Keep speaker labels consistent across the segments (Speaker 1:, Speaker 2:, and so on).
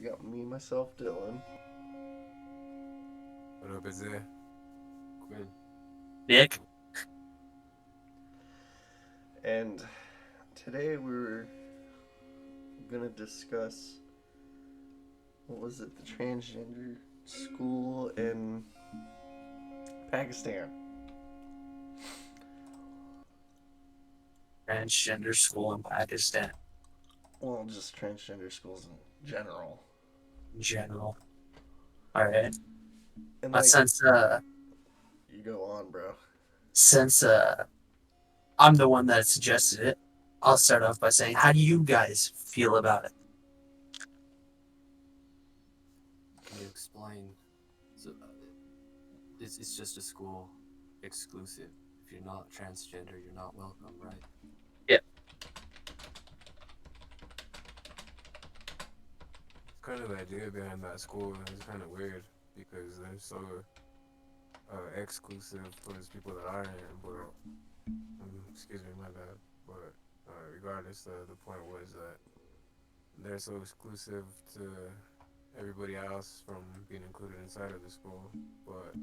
Speaker 1: You got me, myself, Dylan.
Speaker 2: What up, is it? Quinn.
Speaker 3: Nick?
Speaker 1: And today we're gonna discuss what was it, the transgender school in Pakistan.
Speaker 3: Transgender school in Pakistan
Speaker 1: Well, just transgender schools in general.
Speaker 3: in general. Alright.
Speaker 1: And
Speaker 3: But
Speaker 1: like,
Speaker 3: since
Speaker 1: you go on, bro.
Speaker 3: since I'm the one that suggested it, I'll start off by saying, how do you guys feel about it?
Speaker 2: Can you explain? So, it's just a school exclusive. If you're not transgender, you're not welcome, right?
Speaker 3: Yeah.
Speaker 2: It's kind of the idea behind that school is kind of weird because they're so exclusive towards people that aren't. But excuse me, my bad. But regardless, the point was that they're so exclusive to everybody else from being included inside of the school. But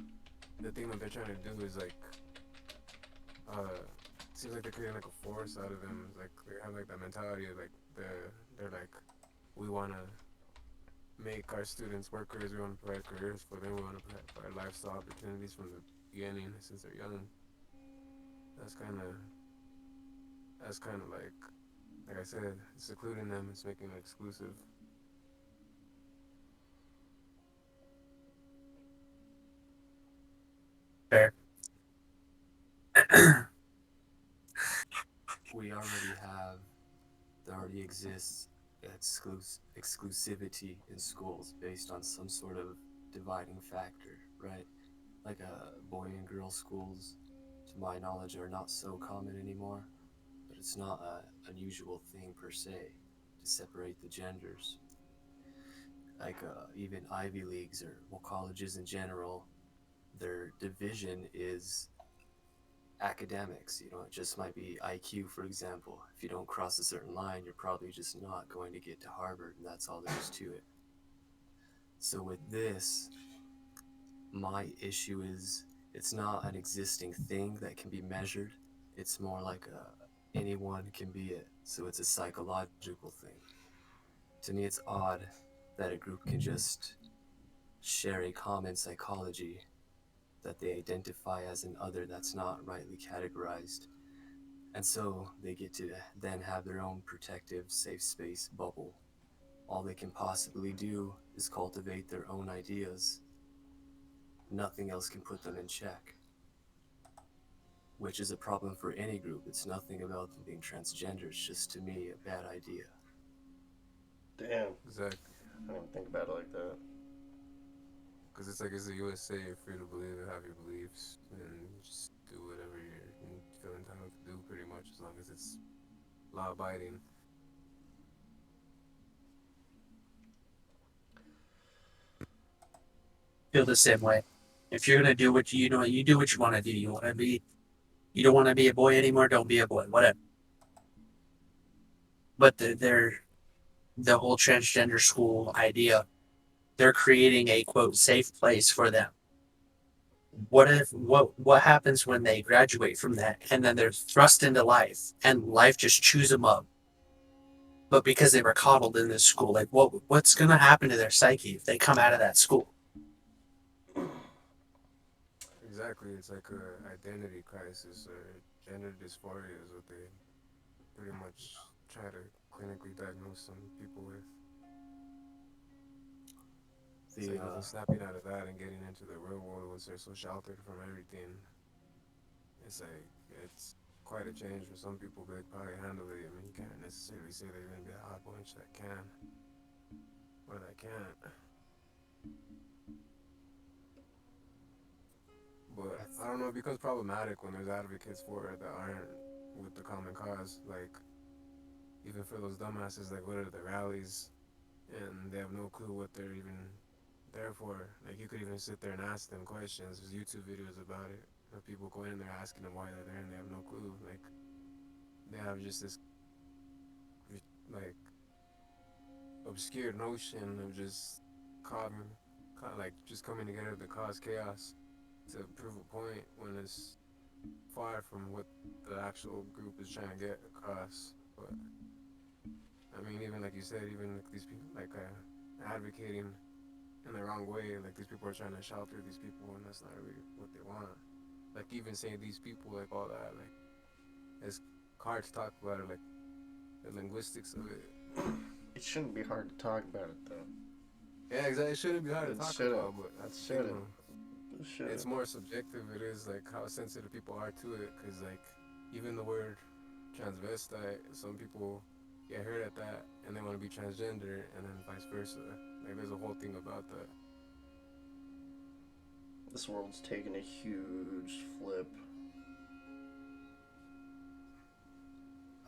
Speaker 2: the thing that they're trying to do is like uh seems like they're creating like a force out of them. Like they have like that mentality of like they're like we wanna make our students workers, we wanna provide careers for them, we wanna provide lifestyle opportunities from the beginning since they're young. That's kinda that's kinda like I said, it's secluding them, it's making it exclusive.
Speaker 3: Fair.
Speaker 2: We already have there already exists exclusivity in schools based on some sort of dividing factor, right? Like boy and girl schools, to my knowledge, are not so common anymore, but it's not an unusual thing per se to separate the genders. Like even Ivy Leagues or well, colleges in general, their division is academics. You know, it just might be IQ, for example. If you don't cross a certain line, you're probably just not going to get to Harvard, and that's all there is to it. So with this, my issue is it's not an existing thing that can be measured. It's more like anyone can be it. So it's a psychological thing. To me, it's odd that a group can just share a common psychology that they identify as an other that's not rightly categorized. And so they get to then have their own protective, safe space bubble. All they can possibly do is cultivate their own ideas. Nothing else can put them in check, which is a problem for any group. It's nothing about them being transgender, it's just to me a bad idea.
Speaker 1: Damn,
Speaker 2: Exactly.
Speaker 1: I didn't even think about it like that.
Speaker 2: Because it's like it's the USA, you're free to believe and have your beliefs and just do whatever you feel entitled to do, pretty much, as long as it's law abiding.
Speaker 3: Feel the same way. If you're gonna do what you know, you do what you want to do. You don't want to be a boy anymore. Don't be a boy. Whatever. But the whole transgender school idea. They're creating a quote safe place for them. What happens when they graduate from that and then they're thrust into life and life just chews them up? But because they were coddled in this school, like what's gonna happen to their psyche if they come out of that school?
Speaker 2: Exactly, it's like a identity crisis or gender dysphoria is what they pretty much try to clinically diagnose some people with. It's
Speaker 3: The
Speaker 2: like even snapping out of that and getting into the real world once they're so sheltered from everything. It's like it's quite a change for some people, but they probably handle it. I mean, you can't necessarily say they're gonna be a hot bunch that can or that can't. But I don't know, it becomes problematic when there's advocates for it that aren't with the common cause. Like even for those dumbasses that go to the rallies and they have no clue what they're even there for. Like you could even sit there and ask them questions. There's YouTube videos about it of people going in there asking them why they're there and they have no clue. Like they have just this like
Speaker 4: obscure notion of just causing, like just coming together to cause chaos to prove a point when it's far from what the actual group is trying to get across. But I mean, even like you said, even like these people like advocating in the wrong way, like these people are trying to shelter these people, and that's not really what they want. Like even saying these people, like all that, like it's hard to talk about it, like the linguistics of it.
Speaker 1: It shouldn't be hard to talk about it though.
Speaker 4: Yeah, exactly. It shouldn't be hard to
Speaker 1: It
Speaker 4: talk
Speaker 1: shouldn't.
Speaker 4: about, but
Speaker 1: It
Speaker 4: that's the thing,
Speaker 1: shouldn't.
Speaker 4: though.
Speaker 1: It
Speaker 4: It's
Speaker 1: shouldn't.
Speaker 4: more subjective. It is like how sensitive people are to it, because like even the word transvestite, some people get hurt at that and they want to be transgender, and then vice versa. Like there's a whole thing about that.
Speaker 1: This world's taken a huge flip.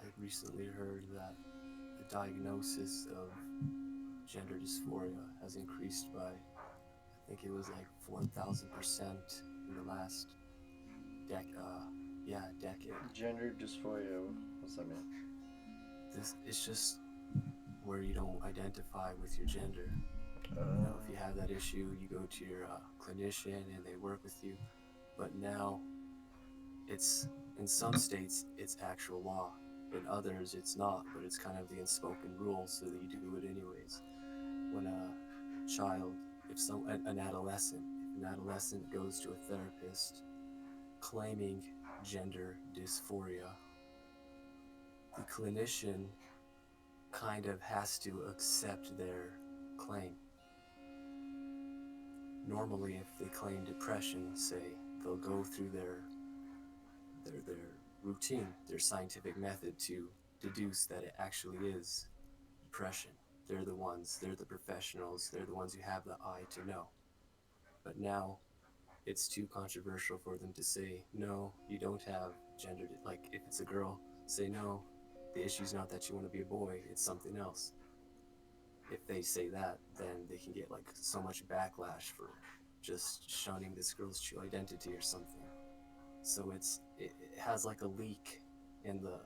Speaker 2: I recently heard that the diagnosis of gender dysphoria has increased by, I think it was like 4,000% in the last decade.
Speaker 1: Gender dysphoria. What's that mean?
Speaker 2: This it's just where you don't identify with your gender. If you have that issue, you go to your clinician and they work with you. But now it's in some states it's actual law. In others it's not, but it's kind of the unspoken rule, so that you do it anyways. When a child, an adolescent, if an adolescent goes to a therapist claiming gender dysphoria, the clinician kind of has to accept their claim. Normally, if they claim depression, say, they'll go through their routine, their scientific method to deduce that it actually is depression. They're the professionals, they're the ones who have the eye to know. But now it's too controversial for them to say, no, you don't have gender. Like if it's a girl, say no, the issue's not that you want to be a boy, it's something else. If they say that, then they can get like so much backlash for just shunning this girl's true identity or something. So it has like a leak in the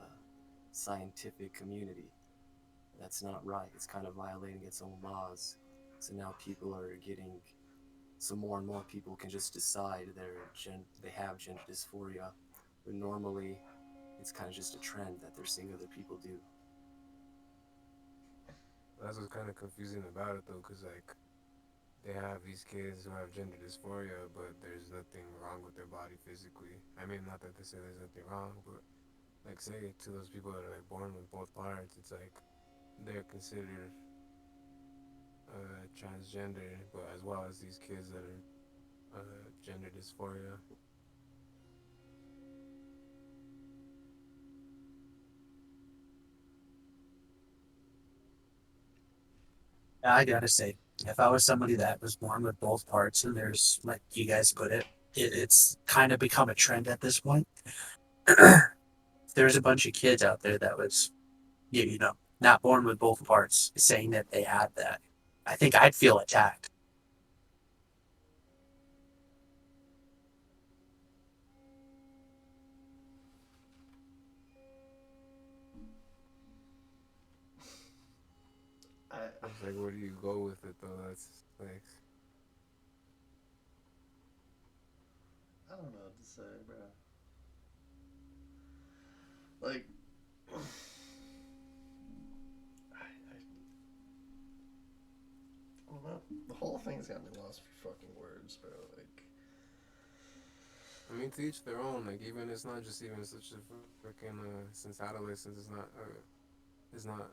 Speaker 2: scientific community. That's not right. It's kind of violating its own laws. So now people are getting, so more and more people can just decide they have gender dysphoria, but normally it's kind of just a trend that they're seeing other people do.
Speaker 4: That's what's kind of confusing about it, though, because like they have these kids who have gender dysphoria, but there's nothing wrong with their body physically. I mean, not that they say there's nothing wrong, but like say to those people that are like born with both parts, it's like they're considered transgender, but as well as these kids that are gender dysphoria.
Speaker 3: I gotta say, if I was somebody that was born with both parts, and there's like you guys put it, it's kind of become a trend at this point. There's a bunch of kids out there that was, you know, not born with both parts, saying that they had that. I think I'd feel attacked.
Speaker 1: I
Speaker 4: It's like, where do you go with it though? That's like,
Speaker 1: I don't know what to say, bro. Like, I don't know. The whole thing's got me lost for fucking words, bro. Like,
Speaker 4: I mean, to each their own. Like, even it's not just even such a freaking since adolescence is not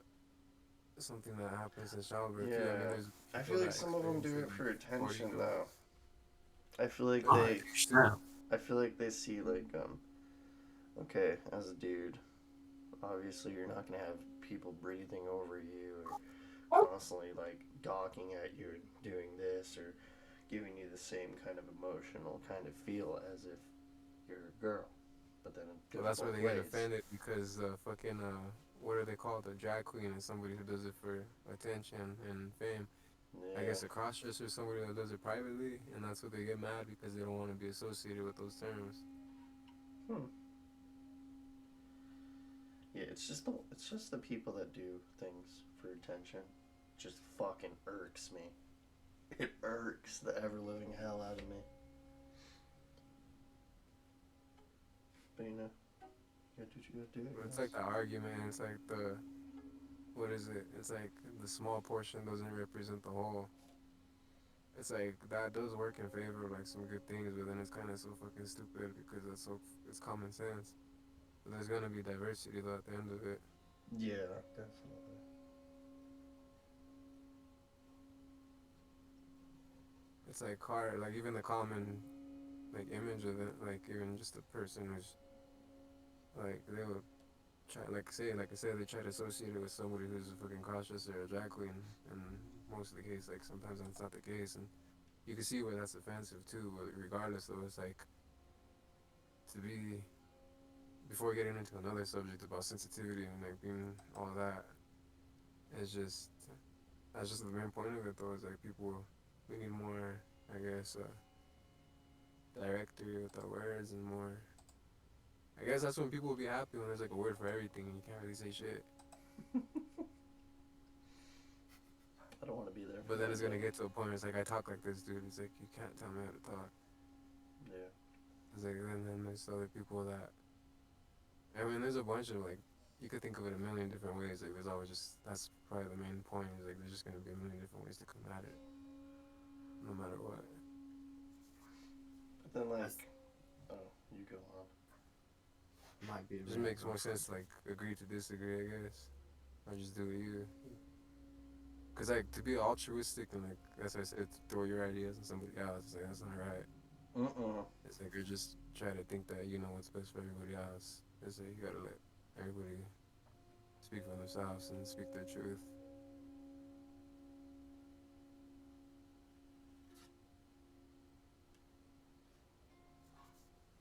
Speaker 4: something that happens in childbirth too. I mean,
Speaker 1: yeah.
Speaker 4: there's
Speaker 1: I
Speaker 4: people
Speaker 1: feel like
Speaker 4: that
Speaker 1: some of them
Speaker 4: experience
Speaker 1: do
Speaker 4: it
Speaker 1: it for
Speaker 4: before you
Speaker 1: attention,
Speaker 4: do.
Speaker 1: though. I feel like
Speaker 4: There's
Speaker 3: Oh,
Speaker 1: they.
Speaker 4: that too.
Speaker 3: no.
Speaker 1: I feel like they see like okay, as a dude, obviously you're not gonna have people breathing over you or constantly like gawking at you and doing this or giving you the same kind of emotional kind of feel as if you're a girl. But then it
Speaker 4: Well,
Speaker 1: goes
Speaker 4: that's where
Speaker 1: both
Speaker 4: they get
Speaker 1: ways.
Speaker 4: offended because fucking what are they called? A drag queen is somebody who does it for attention and fame. I
Speaker 1: Yeah.
Speaker 4: guess a crossdresser is somebody that does it privately, and that's what they get mad because they don't want to be associated with those terms.
Speaker 1: Hmm. Yeah, it's just the people that do things for attention. just fucking irks me. It irks the ever living hell out of me. But you know, you gotta do what you gotta do.
Speaker 4: But it's like the argument. It's like the what is it? It's like the small portion doesn't represent the whole. It's like that does work in favor of like some good things, but then it's kind of so fucking stupid because it's common sense. But there's gonna be diversity though at the end of it.
Speaker 1: Yeah, definitely.
Speaker 4: It's like hard, like even the common like image of it, like even just a person who's like they would try like I said, they try to associate it with somebody who's a fucking crossdresser or a drag queen, and most of the case, like sometimes that's not the case, and you can see where that's offensive too. But regardless, though, it's like to be before getting into another subject about sensitivity and like being all that. It's just that's just the main point of it though. Is like people we need more, I guess, directory with our words and more. I guess that's when people will be happy when there's like a word for everything and you can't really say shit.
Speaker 1: I don't want to be there.
Speaker 4: But then it's gonna get to a point where it's like I talk like this, dude. It's like you can't tell me how to talk.
Speaker 1: Yeah.
Speaker 4: It's like then there's other people that I mean there's a bunch of like you could think of it a million different ways. Like there's always just that's probably the main point. Is like there's just gonna be a million different ways to come at it, no matter what.
Speaker 1: But then like, oh, you go on.
Speaker 2: Might be
Speaker 4: It just makes more sense to like agree to disagree, I guess, or just do you. Cause like to be altruistic and like that's why I said to throw your ideas on somebody else. It's like that's not right. It's like you're just trying to think that you know what's best for everybody else. It's like you gotta let everybody speak for themselves and speak their truth.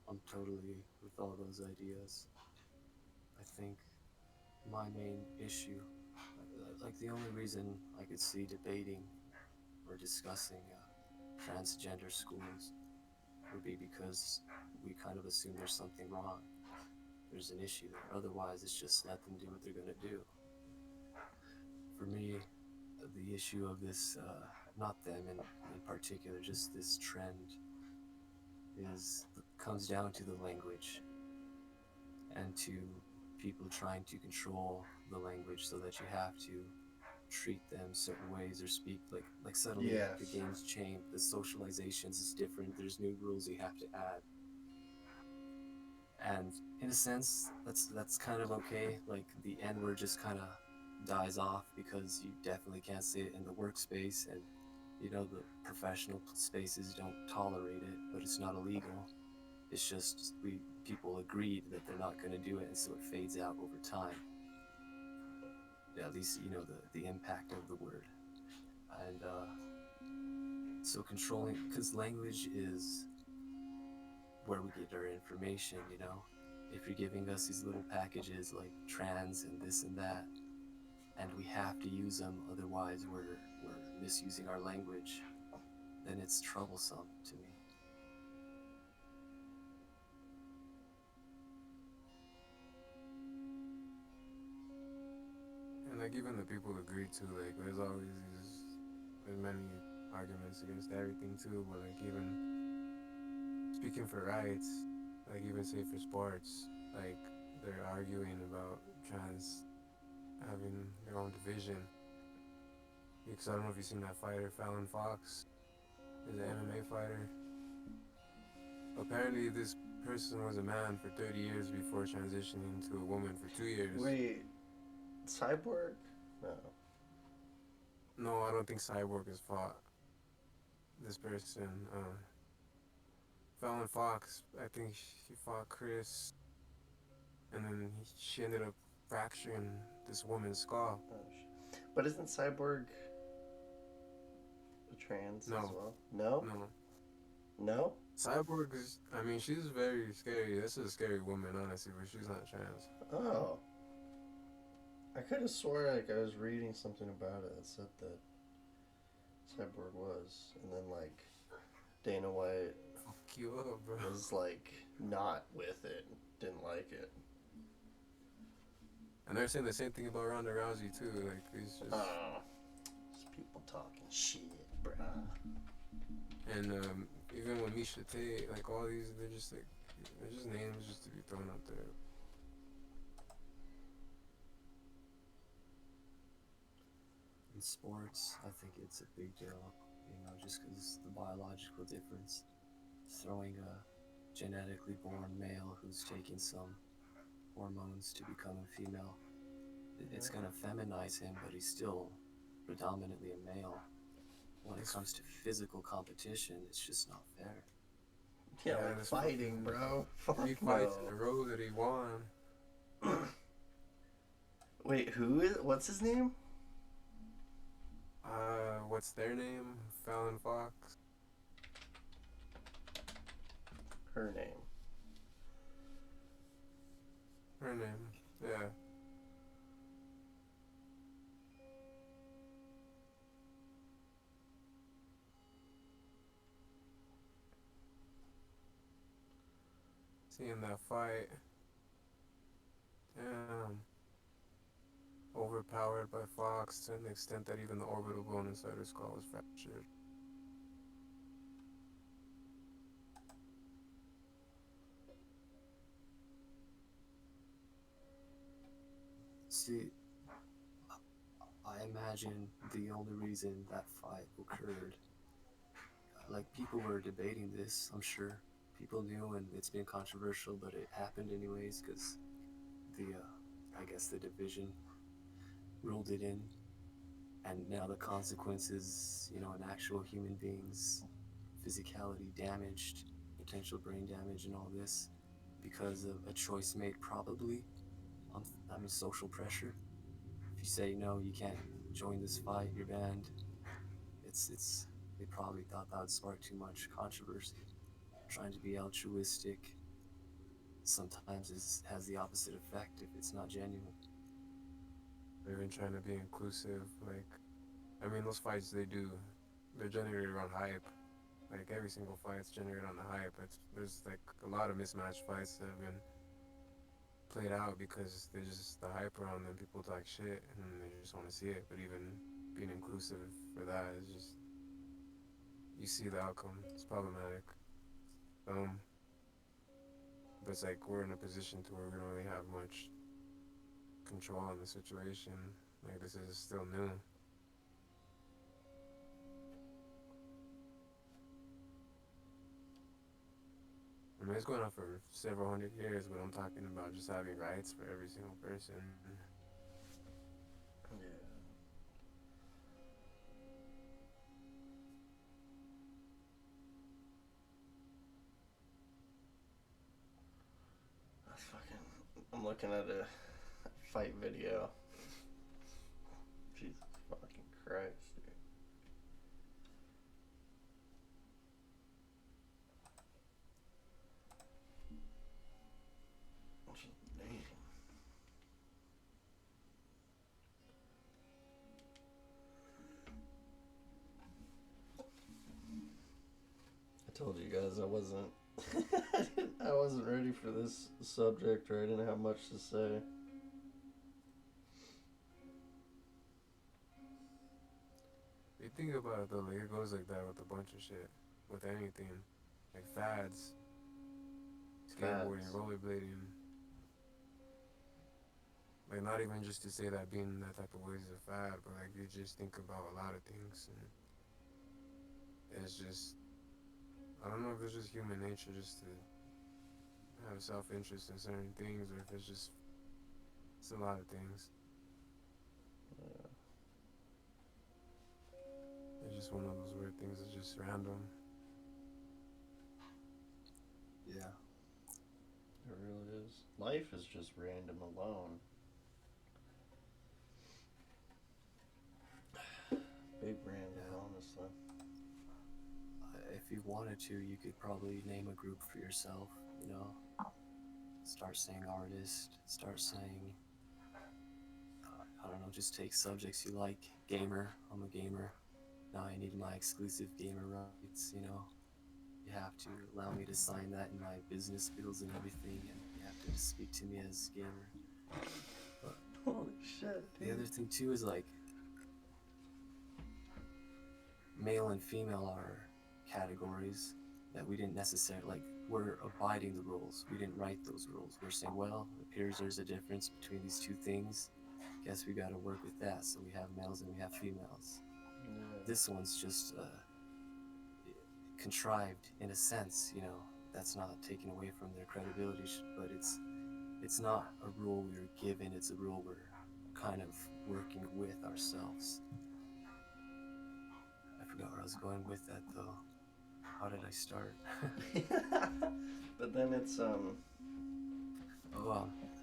Speaker 2: I'm totally with all those ideas. I think my main issue, like the only reason I could see debating or discussing transgender schools would be because we kind of assume there's something wrong. There's an issue there. Otherwise, it's just let them do what they're gonna do. For me, the issue of this, not them in particular, just this trend comes down to the language and to people trying to control the language so that you have to treat them certain ways or speak like suddenly
Speaker 1: Yes.
Speaker 2: the game's changed, the socializations is different, there's new rules you have to add. And in a sense, that's kind of okay. Like the N word just kind of dies off because you definitely can't say it in the workspace, and you know the professional spaces don't tolerate it, but it's not illegal. It's just people agreed that they're not going to do it, and so it fades out over time. Yeah, at least you know the impact of the word, and so controlling because language is where we get our information. You know, if you're giving us these little packages like trans and this and that, and we have to use them, otherwise we're misusing our language, then it's troublesome to me.
Speaker 4: And like even the people agree to like there's many arguments against everything too, but like even speaking for rights, like even say for sports, like they're arguing about trans having their own division. Because I don't know if you've seen that fighter, Fallon Fox, is an MMA fighter. Apparently this person was a man for 30 years before transitioning to a woman for 2 years.
Speaker 1: Wait, Cyborg? No.
Speaker 4: No, I don't think Cyborg has fought this person. Fallon Fox, I think she fought Chris, and then she ended up fracturing this woman's skull.
Speaker 1: Oh, but isn't Cyborg a trans
Speaker 4: No.
Speaker 1: as well? No?
Speaker 4: No.
Speaker 1: No?
Speaker 4: Cyborg is, I mean, she's very scary. This is a scary woman, honestly, but she's not trans.
Speaker 1: Oh. I could have swore like I was reading something about it that said that Cyborg was, and then like Dana White
Speaker 4: Fuck you up, bro.
Speaker 1: was like not with it, didn't like it.
Speaker 4: And they're saying the same thing about Ronda Rousey too. Like it's just.
Speaker 1: Oh. talking shit, bruh.
Speaker 4: And even when Misha Tate, like all these, they're just names just to be thrown out there.
Speaker 2: In sports, I think it's a big deal, just because the biological difference. Throwing a genetically born male who's taking some hormones to become a female, it's going to feminize him, but he's still predominantly a male. When it comes to physical competition, it's just not fair.
Speaker 1: Yeah, like fighting, bro. Fuck
Speaker 4: He fights
Speaker 1: no.
Speaker 4: in a row that he won.
Speaker 1: Wait, who is? What's his name?
Speaker 4: What's their name? Fallon Fox.
Speaker 1: Her name.
Speaker 4: Her name. Yeah. Seeing that fight. Damn. Overpowered by Fox to an extent that even the orbital bone inside her skull was fractured.
Speaker 2: See, I imagine the only reason that fight occurred, like people were debating this, I'm sure. People knew and it's been controversial, but it happened anyways because I guess the division ruled it in. And now the consequences, an actual human being's physicality damaged, potential brain damage and all this because of a choice made probably on, social pressure. If you say no, you can't join this fight, you're banned. They probably thought that would spark too much controversy. Trying to be altruistic sometimes has the opposite effect if it's not genuine.
Speaker 4: They're even trying to be inclusive. Those fights they're generated around hype. Like every single fight's generated on the hype. There's like a lot of mismatched fights that have been played out because there's just the hype around them. People talk shit and they just want to see it. But even being inclusive for that is just, you see the outcome. It's problematic. But it's like we're in a position to where we don't really have much control on the situation. Like this is still new. It's going on for several hundred years, but I'm talking about just having rights for every single person.
Speaker 1: Yeah. That's fucking. I'm looking at a fight video. Jesus fucking Christ, dude. That's amazing. I told you guys I wasn't. I wasn't ready for this subject, or I didn't have much to say.
Speaker 4: You think about it though, like it goes like that with a bunch of shit, with anything, like fads, skateboarding, rollerblading. Like not even just to say that being that type of way is a fad, but like you just think about a lot of things, and it's just, I don't know if it's just human nature just to have self-interest in certain things, or if it's a lot of things.
Speaker 1: Yeah.
Speaker 4: It's just one of those weird things that's just random.
Speaker 2: Yeah.
Speaker 1: It really is. Life is just random alone. Big random, honestly.
Speaker 2: If you wanted to, you could probably name a group for yourself, Start saying artist, start saying, I don't know, just take subjects you like. Gamer, I'm a gamer. Now I need my exclusive gamer rights, You have to allow me to sign that in my business bills and everything, and you have to speak to me as gamer.
Speaker 1: Holy shit, dude.
Speaker 2: The other thing too is like, male and female are categories that we didn't necessarily like. We're abiding the rules. We didn't write those rules. We're saying, well, it appears there's a difference between these two things. Guess we got to work with that. So we have males and we have females.
Speaker 1: Yeah.
Speaker 2: This one's just contrived in a sense. That's not taken away from their credibility, but it's not a rule we were given. It's a rule we're kind of working with ourselves. I forgot where I was going with that though. How did I start?
Speaker 1: But then it's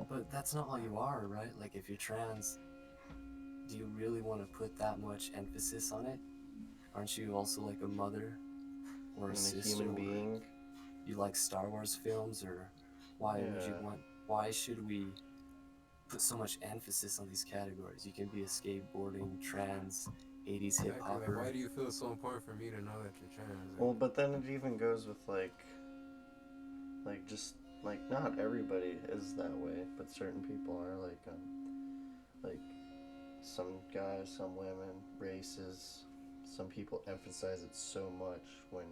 Speaker 2: But that's not all you are, right? Like if you're trans, do you really want to put that much emphasis on it? Aren't you also like a mother or a
Speaker 1: and a
Speaker 2: sister?
Speaker 1: human being.
Speaker 2: You like Star Wars films, or why would you
Speaker 1: Yeah.
Speaker 2: want? Why should we put so much emphasis on these categories? You can be a skateboarding, trans, 80s hip
Speaker 4: Exactly. Like,
Speaker 2: hopper.
Speaker 4: why do you feel it's so important for me to know that you're trans? Like,
Speaker 1: Well, but then it even goes with like just like not everybody is that way, but certain people are like some guys, some women, races. Some people emphasize it so much when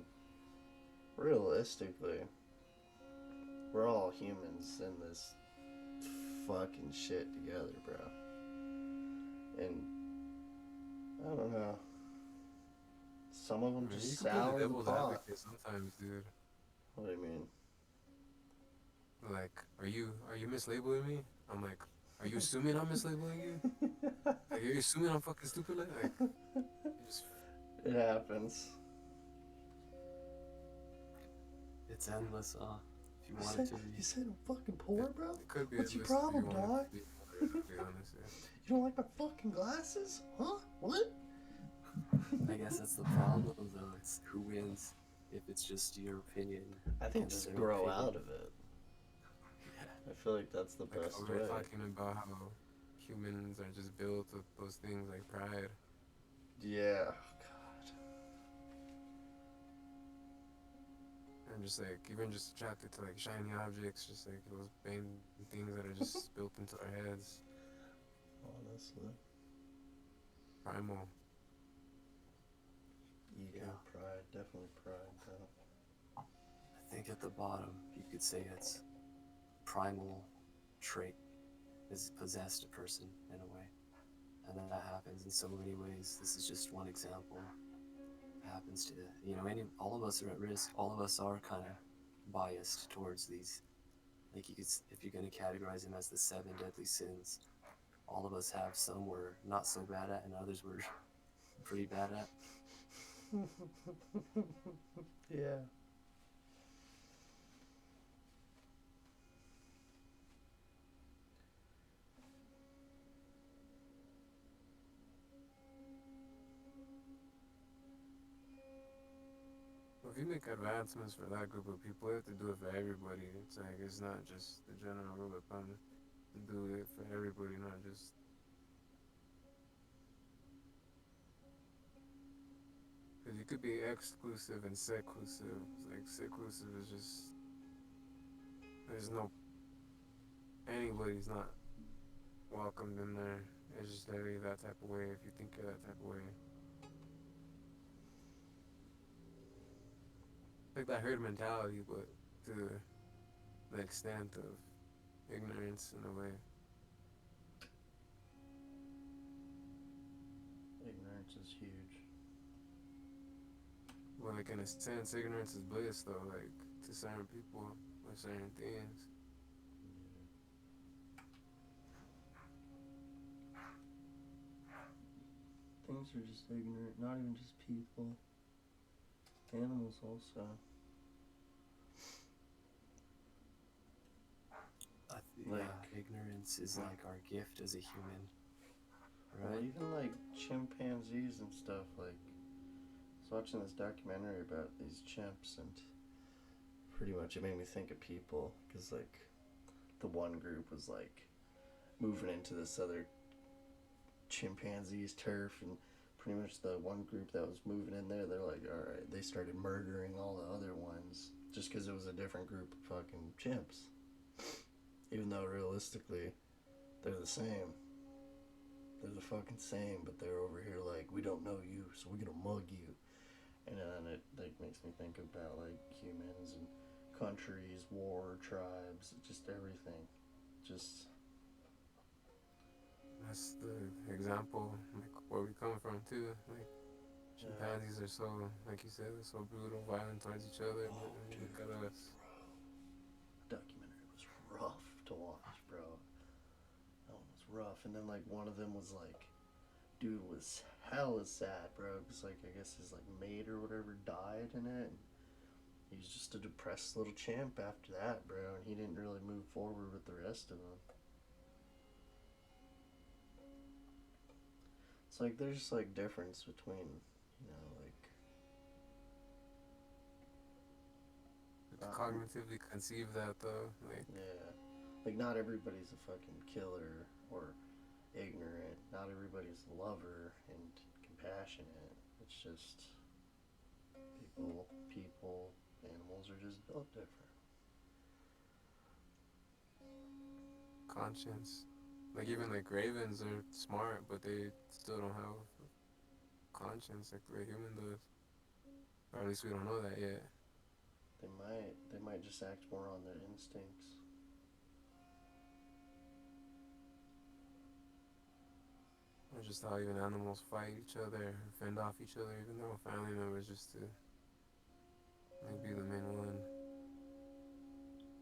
Speaker 1: realistically we're all humans in this fucking shit together, bro. And I don't know. Some of them
Speaker 4: man, you
Speaker 1: just
Speaker 4: can play
Speaker 1: sour
Speaker 4: the
Speaker 1: the
Speaker 4: devil's
Speaker 1: pot.
Speaker 4: advocate sometimes, dude.
Speaker 1: What do you mean?
Speaker 4: Like, are you mislabeling me? I'm like, are you assuming I'm mislabeling you? Like, are you assuming I'm fucking stupid? Like you just
Speaker 1: It happens.
Speaker 2: It's endless, if you
Speaker 1: You
Speaker 2: want
Speaker 1: said,
Speaker 2: it to be.
Speaker 1: you said I'm fucking poor, bro?
Speaker 4: it could be
Speaker 1: What's your
Speaker 4: endless if
Speaker 1: problem,
Speaker 4: you want
Speaker 1: dog?
Speaker 4: it to be. To be honest, yeah.
Speaker 1: You don't like my fucking glasses? Huh? What?
Speaker 2: I guess that's the problem, though. It's who wins if it's just your opinion.
Speaker 1: I think
Speaker 2: against
Speaker 1: just
Speaker 2: their
Speaker 1: grow
Speaker 2: opinion.
Speaker 1: out of it. I feel like that's the
Speaker 4: Like
Speaker 1: best
Speaker 4: we
Speaker 1: way.
Speaker 4: were talking about how humans are just built with those things like pride.
Speaker 1: Yeah.
Speaker 4: And just like even just attracted to like shiny objects, just like those main things that are just built into our heads.
Speaker 1: Honestly.
Speaker 4: Primal.
Speaker 1: Ego,
Speaker 2: Yeah.
Speaker 1: pride, definitely pride, bro.
Speaker 2: I think at the bottom, you could say it's primal trait has possessed a person in a way. And then that happens in so many ways. This is just one example. It happens to, all of us are at risk. All of us are kind of biased towards these. Like if you're going to categorize them as the 7 deadly sins, all of us have some we're not so bad at and others we're pretty bad at.
Speaker 1: Yeah.
Speaker 4: Well, if you make advancements for that group of people, you have to do it for everybody. It's like it's not just the general rule of thumb. To do it for everybody, not just. Because you could be exclusive and seclusive. Like seclusive is just there's no anybody's not welcomed in there. It's just literally that type of way if you think you're that type of way. Like that herd mentality, but to the extent of ignorance in a way.
Speaker 1: Ignorance is huge.
Speaker 4: Well, like in a sense, ignorance is bliss though, like to certain people with certain things.
Speaker 1: Things are just ignorant, not even just people. Animals also. Like-
Speaker 2: Ignorance is like our gift as a human,
Speaker 1: Well,
Speaker 2: right?
Speaker 1: even like chimpanzees and stuff. Like, I was watching this documentary about these chimps, and pretty much it made me think of people. Because, like, the one group was like moving into this other chimpanzee's turf, and pretty much the one group that was moving in there, they're like, alright, they started murdering all the other ones just because it was a different group of fucking chimps. Even though realistically, they're the same. They're the fucking same, but they're over here like, we don't know you, so we're gonna mug you. And then it like makes me think about like humans and countries, war, tribes, just everything. Just
Speaker 4: That's the example, like where we come from too. Like
Speaker 1: yeah.
Speaker 4: chimpanzees are so, like you said, they're so brutal, violent towards each other. But
Speaker 1: Oh,
Speaker 4: when you
Speaker 1: dude,
Speaker 4: look at us,
Speaker 1: bro. Documentary was rough to watch, bro. That one was rough. And then like one of them was like, dude was hella sad, bro. Because like I guess his like mate or whatever died in it. And he was just a depressed little chimp after that, bro. And he didn't really move forward with the rest of them. It's like there's like difference between, like
Speaker 4: to
Speaker 1: not,
Speaker 4: cognitively conceive that though, like
Speaker 1: yeah, like not everybody's a fucking killer or ignorant. Not everybody's a lover and compassionate. It's just people, animals are just built different.
Speaker 4: conscience. Like even like ravens are smart, but they still don't have conscience like the way human does. Or at least we don't know that yet.
Speaker 1: They might just act more on their instincts.
Speaker 4: Or just how even animals fight each other, fend off each other, even though family members, just to like be the main one.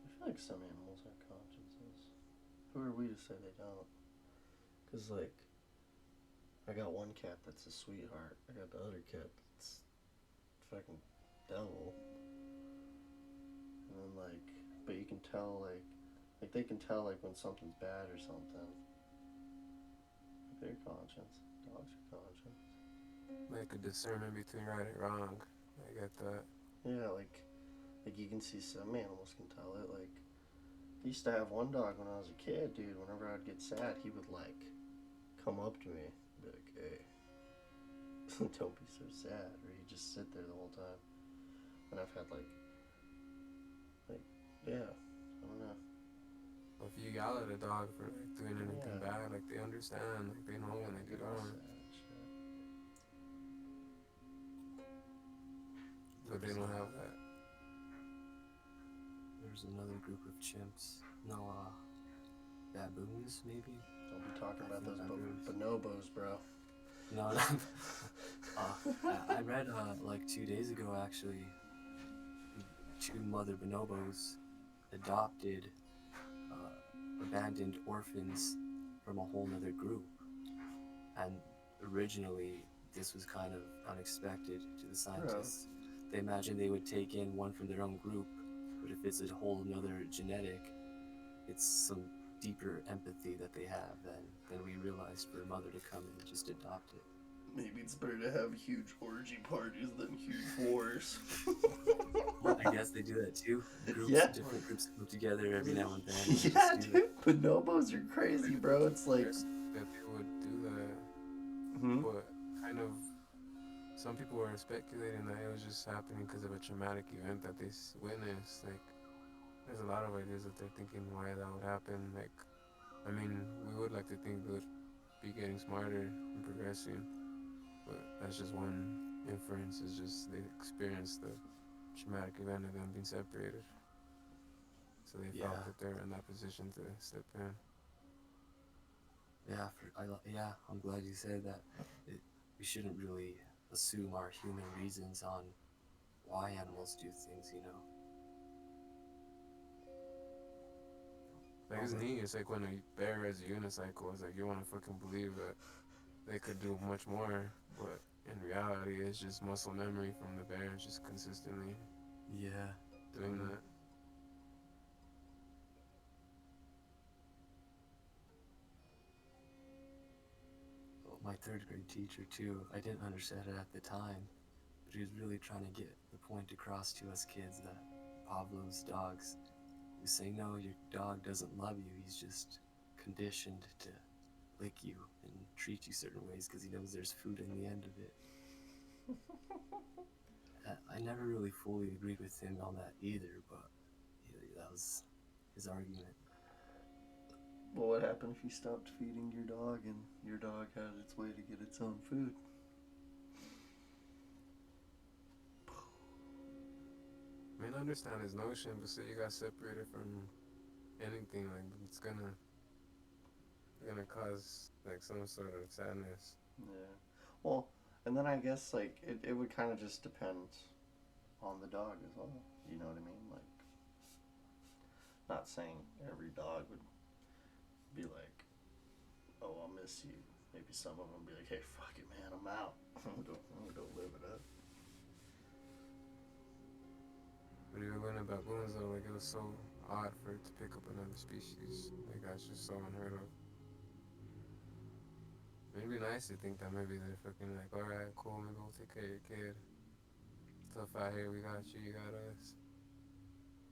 Speaker 1: I feel like some animals have consciences. Who are we to say they don't? Cause like I got one cat that's a sweetheart. I got the other cat that's fucking devil. And then but you can tell like they can tell like when something's bad or something. Like their conscience. Dogs are conscious.
Speaker 4: Like a discernment between right and wrong. I get that.
Speaker 1: Yeah, like you can see some animals can tell it. Like I used to have one dog when I was a kid, dude. Whenever I'd get sad, he would like come up to me, and be like, "Hey, don't be so sad," or he'd just sit there the whole time. And I've had yeah, I don't know.
Speaker 4: If you yell at a dog for like doing anything
Speaker 1: Yeah,
Speaker 4: bad, like they understand, like they know when they get
Speaker 1: real
Speaker 4: on,
Speaker 1: sad shit.
Speaker 4: but they don't have that.
Speaker 2: There's another group of chimps. No, baboons, maybe?
Speaker 1: Don't be talking
Speaker 2: I
Speaker 1: about
Speaker 2: think
Speaker 1: those
Speaker 2: baboons.
Speaker 1: bonobos, bro.
Speaker 2: No, no. I read, like 2 days ago, actually, two mother bonobos adopted abandoned orphans from a whole nother group. And originally, this was kind of unexpected to the
Speaker 1: Bro,
Speaker 2: scientists. They imagined they would take in one from their own group, but if it's a whole nother genetic, it's some deeper empathy that they have than we realized for a mother to come and just adopt it.
Speaker 1: maybe it's better to have huge orgy parties than huge wars.
Speaker 2: Well, I guess they do that too.
Speaker 1: Yeah.
Speaker 2: Different groups come together every now and then. And
Speaker 1: Yeah,
Speaker 2: just do
Speaker 1: dude. Bonobos are crazy, bro. It's like,
Speaker 4: That they would do that,
Speaker 1: hmm?
Speaker 4: but kind of some people were speculating that it was just happening because of a traumatic event that they witnessed. Like, there's a lot of ideas that they're thinking why that would happen. Like, I mean, we would like to think they would be getting smarter and progressing, but that's just one inference. Is just they experienced the traumatic event of them being separated, so they
Speaker 2: Yeah,
Speaker 4: felt that they're in that position to step in.
Speaker 2: yeah. I'm glad you said that. We shouldn't really assume our human reasons on why animals do things. You know.
Speaker 4: Like it's neat. It's like when a bear rides a unicycle. It's like you want to fucking believe that they could do much more, but in reality, it's just muscle memory from the bear, just consistently
Speaker 2: Yeah.
Speaker 4: doing that.
Speaker 2: Well, my third grade teacher too. I didn't understand it at the time, but he was really trying to get the point across to us kids that Pavlov's dogs. He was saying, no, your dog doesn't love you. He's just conditioned to lick you and treat you certain ways because he knows there's food in the end of it. I never really fully agreed with him on that either, but that was his argument.
Speaker 1: Well, what happened if you stopped feeding your dog and your dog had its way to get its own food?
Speaker 4: mean, I understand his notion, but say you got separated from anything, like it's gonna cause like some sort of sadness.
Speaker 1: Yeah. Well, and then I guess like it would kind of just depend on the dog as well. You know what I mean? Like, not saying every dog would be like, "Oh, I'll miss you." Maybe some of them be like, "Hey, fuck it, man, I'm out. I'm gonna go live it up."
Speaker 4: But you were learning about baboons though, like it was so odd for it to pick up another species. Like that's just so unheard of. It'd be nice to think that maybe they're fucking like, alright, cool, maybe we'll take care of your kid. Tough out here, we got you, you got us.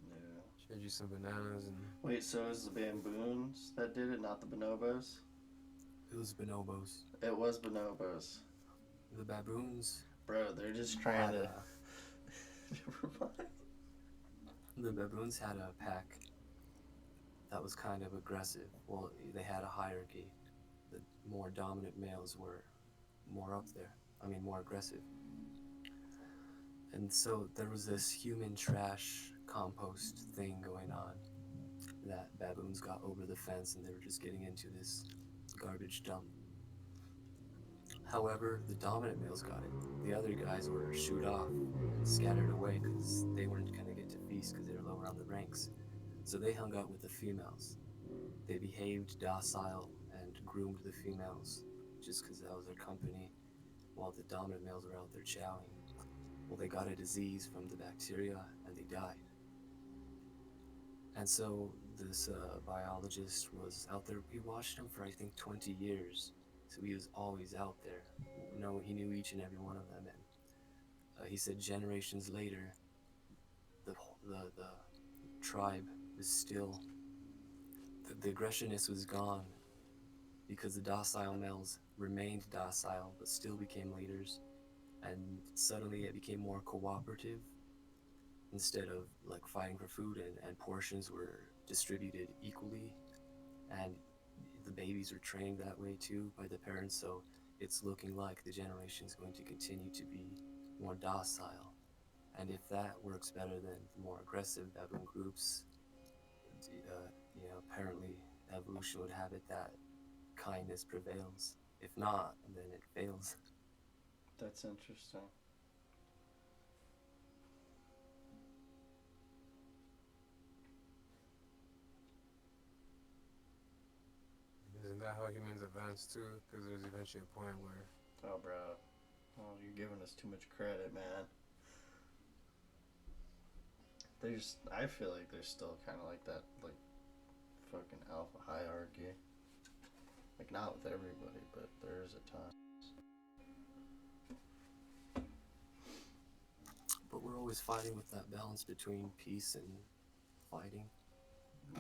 Speaker 1: Yeah.
Speaker 4: Showed you some bananas and
Speaker 1: Wait, so it was the baboons that did it, not the bonobos?
Speaker 2: It was bonobos.
Speaker 1: It was bonobos.
Speaker 2: The baboons
Speaker 1: Bro, they're just trying
Speaker 2: had
Speaker 1: to.
Speaker 2: a,
Speaker 1: Never mind.
Speaker 2: the baboons had a pack that was kind of aggressive. Well, they had a hierarchy. The more dominant males were more up there. I mean, more aggressive. And so there was this human trash compost thing going on that baboons got over the fence and they were just getting into this garbage dump. However, the dominant males got it. The other guys were shooed off and scattered away because they weren't going to get to feast because they were lower on the ranks. So they hung out with the females. They behaved docile and groomed the females just because that was their company while the dominant males were out there chowing. Well, they got a disease from the bacteria and they died. And so this biologist was out there. We watched him for I think 20 years. So he was always out there. No, he knew each and every one of them. And he said generations later, the tribe was still, the aggressiveness was gone because the docile males remained docile but still became leaders. And suddenly it became more cooperative instead of like fighting for food, and portions were distributed equally, and the babies were trained that way too by the parents. So it's looking like the generation is going to continue to be more docile, and if that works better than the more aggressive baboon groups, apparently evolution would have it that kindness prevails. If not, then it fails.
Speaker 1: That's interesting.
Speaker 4: isn't that how humans advance too? Because there's eventually a point where
Speaker 1: Oh, bro. Oh, you're giving us too much credit, man. I feel like there's still kind of like that, like, fucking alpha hierarchy. Like, not with everybody, but there is at times.
Speaker 2: But we're always fighting with that balance between peace and fighting.
Speaker 1: Yeah.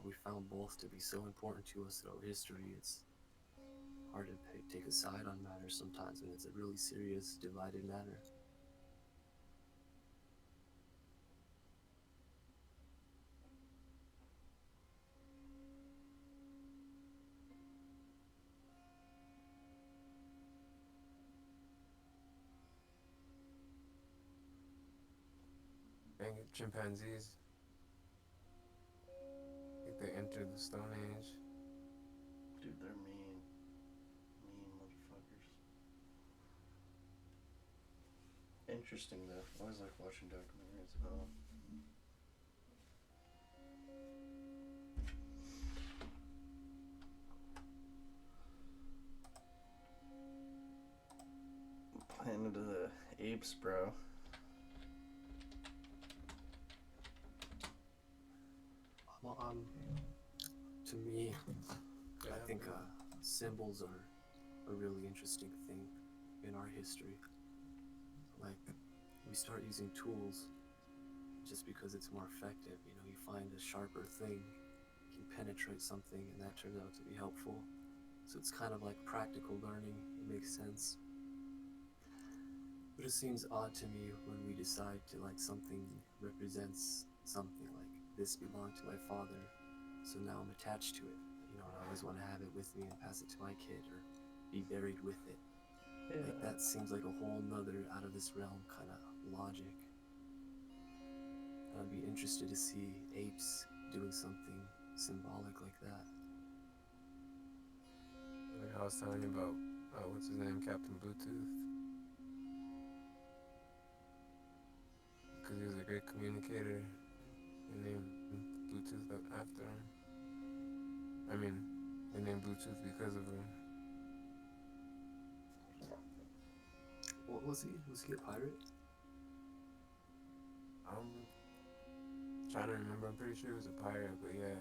Speaker 2: We found both to be so important to us throughout history. It's hard to take a side on matters sometimes when it's a really serious, divided matter.
Speaker 4: dang it, chimpanzees, I think they entered the Stone Age.
Speaker 1: Dude, they're mean. Mean motherfuckers. Interesting, though. I always like watching documentaries about them. Planet of the Apes, bro.
Speaker 2: Well, to me, I think symbols are a really interesting thing in our history. Like, we start using tools just because it's more effective. You find a sharper thing, you can penetrate something, and that turns out to be helpful. So it's kind of like practical learning. It makes sense. But it seems odd to me when we decide to, like, something represents something, like this belonged to my father, so now I'm attached to it. I always want to have it with me and pass it to my kid or be buried with it.
Speaker 1: Yeah.
Speaker 2: Like, that seems like a whole nother out of this realm kind of logic. I'd be interested to see apes doing something symbolic like that.
Speaker 4: Like I was telling you about, what's his name, Captain Bluetooth, because he was a great communicator. They named Bluetooth after him. I mean, they named Bluetooth because of him.
Speaker 2: What was he? Was he a pirate?
Speaker 4: I'm trying to remember. I'm pretty sure he was a pirate, but yeah,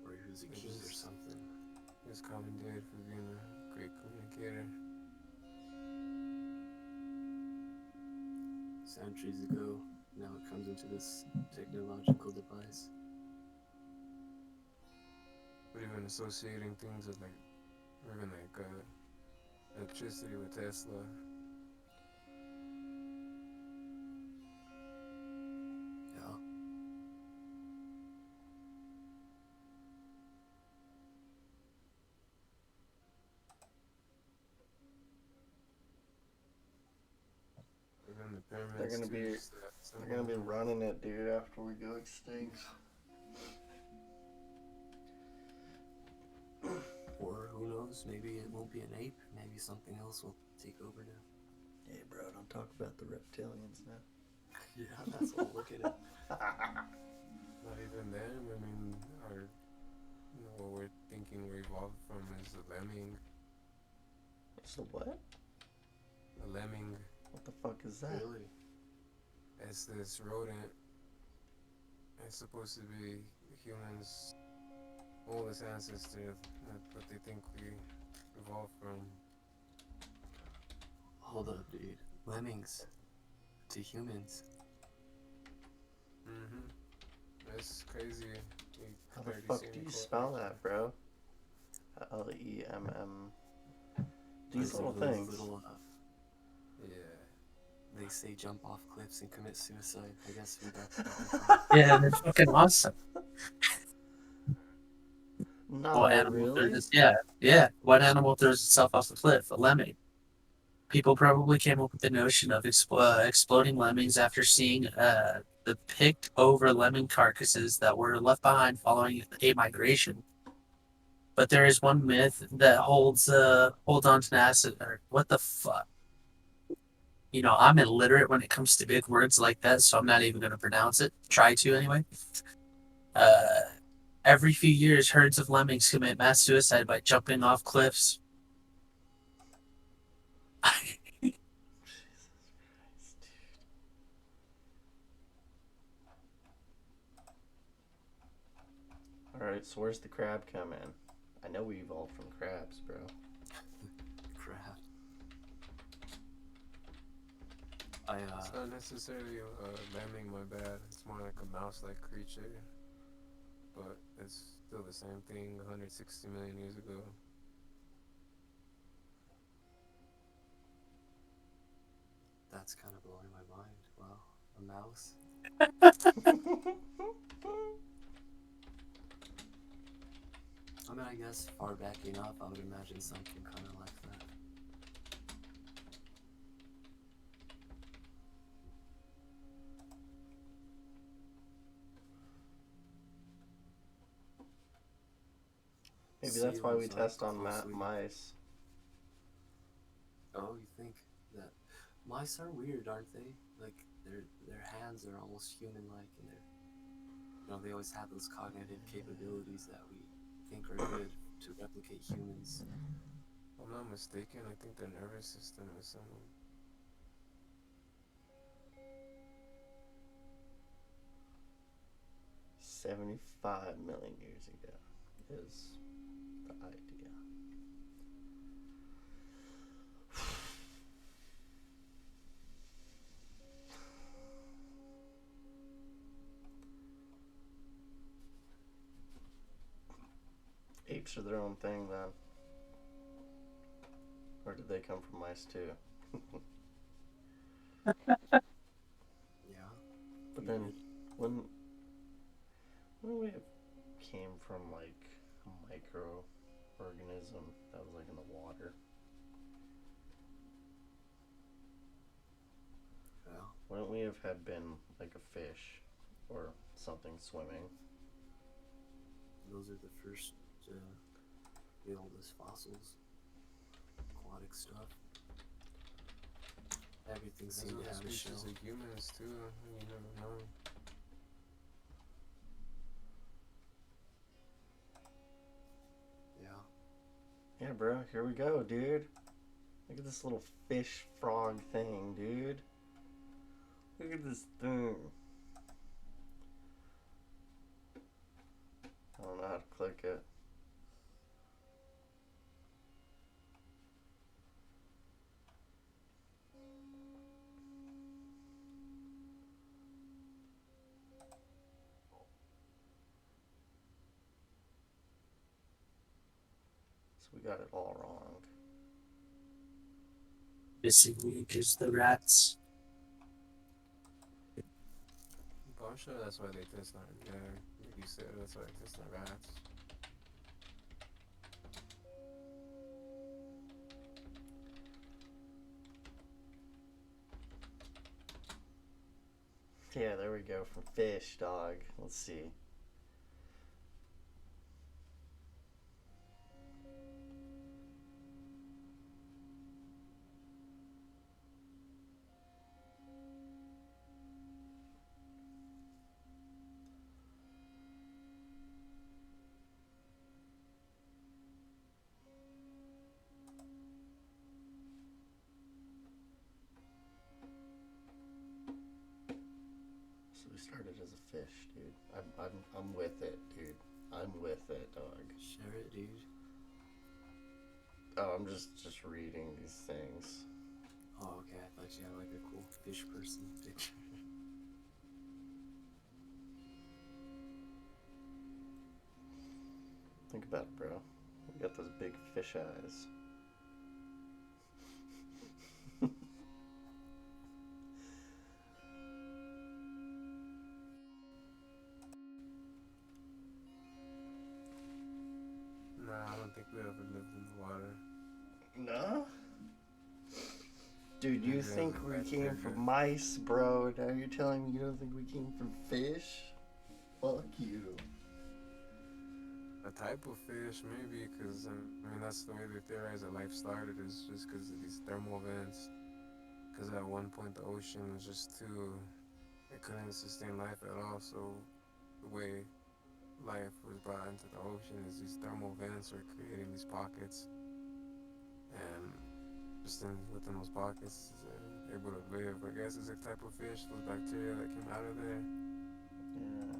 Speaker 2: Or he was a
Speaker 4: It
Speaker 2: king or
Speaker 4: just-
Speaker 2: something?
Speaker 4: he was commended for being a great communicator.
Speaker 2: Centuries ago, now it comes into this technological device.
Speaker 4: But even associating things with like, even like electricity with Tesla.
Speaker 2: Yeah.
Speaker 4: Even the pyramids.
Speaker 1: They're gonna
Speaker 4: too,
Speaker 1: be-
Speaker 4: just that
Speaker 1: They're gonna be
Speaker 4: symbol.
Speaker 1: running it, dude, after we go extinct.
Speaker 2: Or who knows? Maybe it won't be an ape. Maybe something else will take over now.
Speaker 1: Hey, bro, don't talk about the reptilians now.
Speaker 2: Yeah, that's what I'm looking at.
Speaker 4: Not even them. I mean, what we're thinking we're evolved from is a lemming.
Speaker 1: It's the what?
Speaker 4: A lemming.
Speaker 1: What the fuck is that?
Speaker 2: Really?
Speaker 4: It's this rodent. It's supposed to be humans' oldest ancestor, what they think we evolved from.
Speaker 2: Hold up, dude. Lemmings to humans.
Speaker 4: Mm-hmm. That's crazy.
Speaker 1: How the fuck do you spell that, bro? Lemm. These
Speaker 2: Those
Speaker 1: little
Speaker 2: are those
Speaker 1: things.
Speaker 2: little,
Speaker 4: Yeah.
Speaker 2: they say jump off cliffs and commit suicide. I guess we got that.
Speaker 3: Yeah, they're fucking awesome.
Speaker 1: No,
Speaker 3: What animal
Speaker 1: really?
Speaker 3: throws yeah. What animal throws itself off a cliff? A lemming. People probably came up with the notion of exploding lemmings after seeing the picked over lemming carcasses that were left behind following a migration. But there is one myth that holds on tenacity. Or what the fuck? You know, I'm illiterate when it comes to big words like that, so I'm not even going to pronounce it. Try to anyway. Every few years, herds of lemmings commit mass suicide by jumping off cliffs.
Speaker 1: Alright, so where's the crab come in? I know we evolved from crabs, bro.
Speaker 2: Crap.
Speaker 4: It's not necessarily a lemming, my bad. It's more like a mouse-like creature. But it's still the same thing 160 million years ago.
Speaker 2: That's kind of blowing my mind. Wow, a mouse? I mean, I guess far back enough, I would imagine something kind of like that.
Speaker 1: Maybe that's why we
Speaker 2: Seals are
Speaker 1: test on
Speaker 2: closely-
Speaker 1: mice.
Speaker 2: Oh, you think that mice are weird, aren't they? Like their hands are almost human-like, and they always have those cognitive capabilities that we think are good to replicate humans.
Speaker 4: If I'm not mistaken, I think their nervous system is similar.
Speaker 1: $75 million years ago is the idea. Apes are their own thing then. Or did they come from mice too?
Speaker 2: Yeah.
Speaker 1: But then, wouldn't we have came from like a microorganism that was like in the water?
Speaker 2: Yeah.
Speaker 1: Wouldn't we have had been like a fish or something swimming.
Speaker 2: Those are the first, the oldest fossils. Aquatic stuff. Everything
Speaker 4: There's
Speaker 2: seemed to
Speaker 4: other
Speaker 2: have a shell.
Speaker 4: species of humans too. You never know.
Speaker 2: Yeah.
Speaker 1: Yeah, bro, here we go, dude. Look at this little fish frog thing, dude. Look at this thing. I don't know how to click it. So we got it all wrong.
Speaker 3: Missing link is the rats.
Speaker 4: But I'm sure that's why they test on yeah, like you said, that's why they test on rats.
Speaker 1: Yeah, there we go for fish, dog. Let's see. So we started as a fish, dude. I'm with it, dude. I'm with it, dog.
Speaker 2: Share it, dude.
Speaker 1: Oh, I'm just reading these things.
Speaker 2: Oh, okay. I thought you had like a cool fish person picture.
Speaker 1: Think about it, bro. We got those big fish eyes.
Speaker 4: Nah, I don't think we ever lived in the water.
Speaker 1: No? Dude, you
Speaker 4: Maybe
Speaker 1: think
Speaker 4: as a
Speaker 1: we
Speaker 4: rat
Speaker 1: came
Speaker 4: digger.
Speaker 1: from mice, bro? Now you're telling me you don't think we came from fish? Fuck you.
Speaker 4: A type of fish, maybe, because I mean that's the way they theorize that life started is just because of these thermal vents. Because at one point the ocean was just too, it couldn't sustain life at all. So the way life was brought into the ocean is these thermal vents are creating these pockets, and just within those pockets is able to live. I guess it's a type of fish, those bacteria that came out of there.
Speaker 1: Yeah.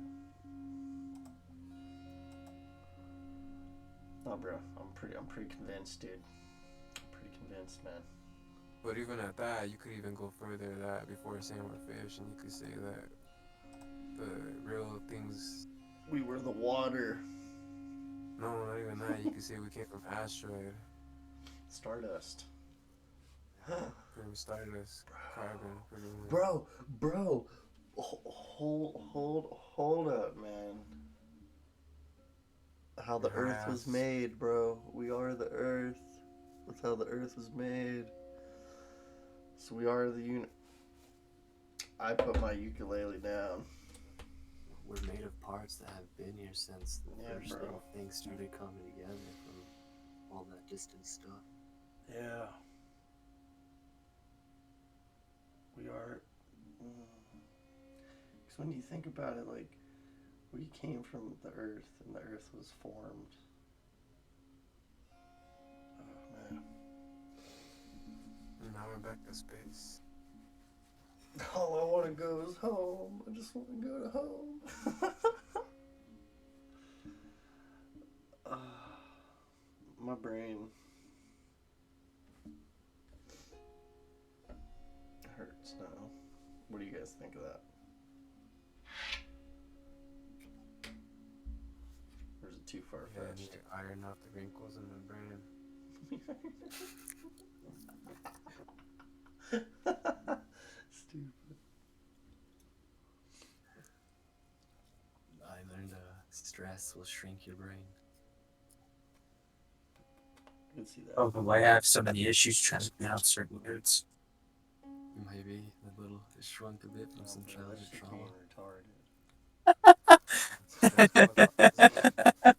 Speaker 1: No, bro. I'm pretty convinced, dude. I'm pretty convinced, man.
Speaker 4: But even at that, you could even go further that before saying we're fish, and you could say that the real things.
Speaker 1: We were the water.
Speaker 4: No, not even that. You could say we came from asteroid.
Speaker 1: Stardust.
Speaker 4: From stardust, carbon, pretty much.
Speaker 1: Bro. Hold up, man. How the earth was
Speaker 4: Yes.
Speaker 1: made, bro. We are the earth. That's how the earth was made. So we are the I put my ukulele down.
Speaker 2: We're made of parts that have been here since the
Speaker 1: Yeah,
Speaker 2: first
Speaker 1: bro.
Speaker 2: little things started coming together from all that distant stuff.
Speaker 1: Yeah. We are. Because when you think about it, like, we came from the earth and the earth was formed. Oh, man.
Speaker 4: And now we're back to space.
Speaker 1: All I want to go is home. I just want to go to home. My brain hurts now. What do you guys think of that? Or is it too far
Speaker 4: Yeah, and you
Speaker 1: fetched?
Speaker 4: could iron out the wrinkles in the brain.
Speaker 1: Stupid.
Speaker 2: I learned stress will shrink your brain.
Speaker 1: I can see that.
Speaker 3: Oh, I have so many issues trying to pronounce certain words.
Speaker 2: Maybe the little it shrunk a bit from some
Speaker 1: bro,
Speaker 2: childhood
Speaker 1: that's just
Speaker 2: trauma.
Speaker 1: being retarded.
Speaker 4: That's fucked up as fuck.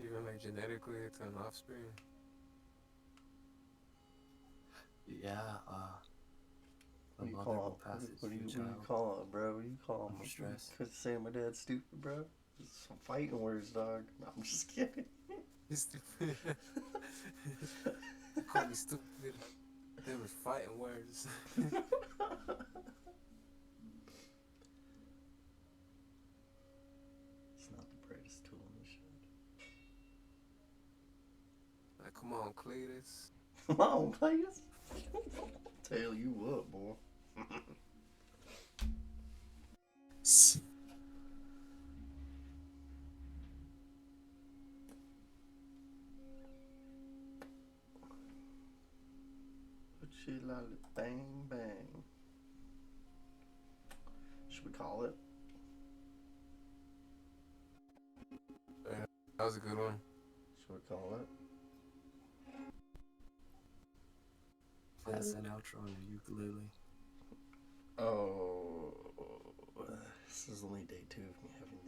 Speaker 4: Even like genetically, it's an offspring.
Speaker 2: Yeah, a
Speaker 1: What do you
Speaker 2: mother will
Speaker 1: call
Speaker 2: pass its
Speaker 1: what do you
Speaker 2: child
Speaker 1: call it, bro? What do you call
Speaker 2: under
Speaker 1: him?
Speaker 2: stress.
Speaker 1: Cause saying my dad's stupid, bro. It's some fighting words, dog. No, I'm just kidding.
Speaker 4: He's stupid. You call me stupid. They were fighting words.
Speaker 1: It's not the brightest tool in the shed.
Speaker 4: Like, come on, Cletus.
Speaker 1: Come on, players. Tell you what, boy. Put you like bang bang. Should we call it?
Speaker 4: Yeah, that was a good one.
Speaker 1: Should we call it?
Speaker 2: That's an outro on your ukulele.
Speaker 1: Oh, this is only day 2 of me having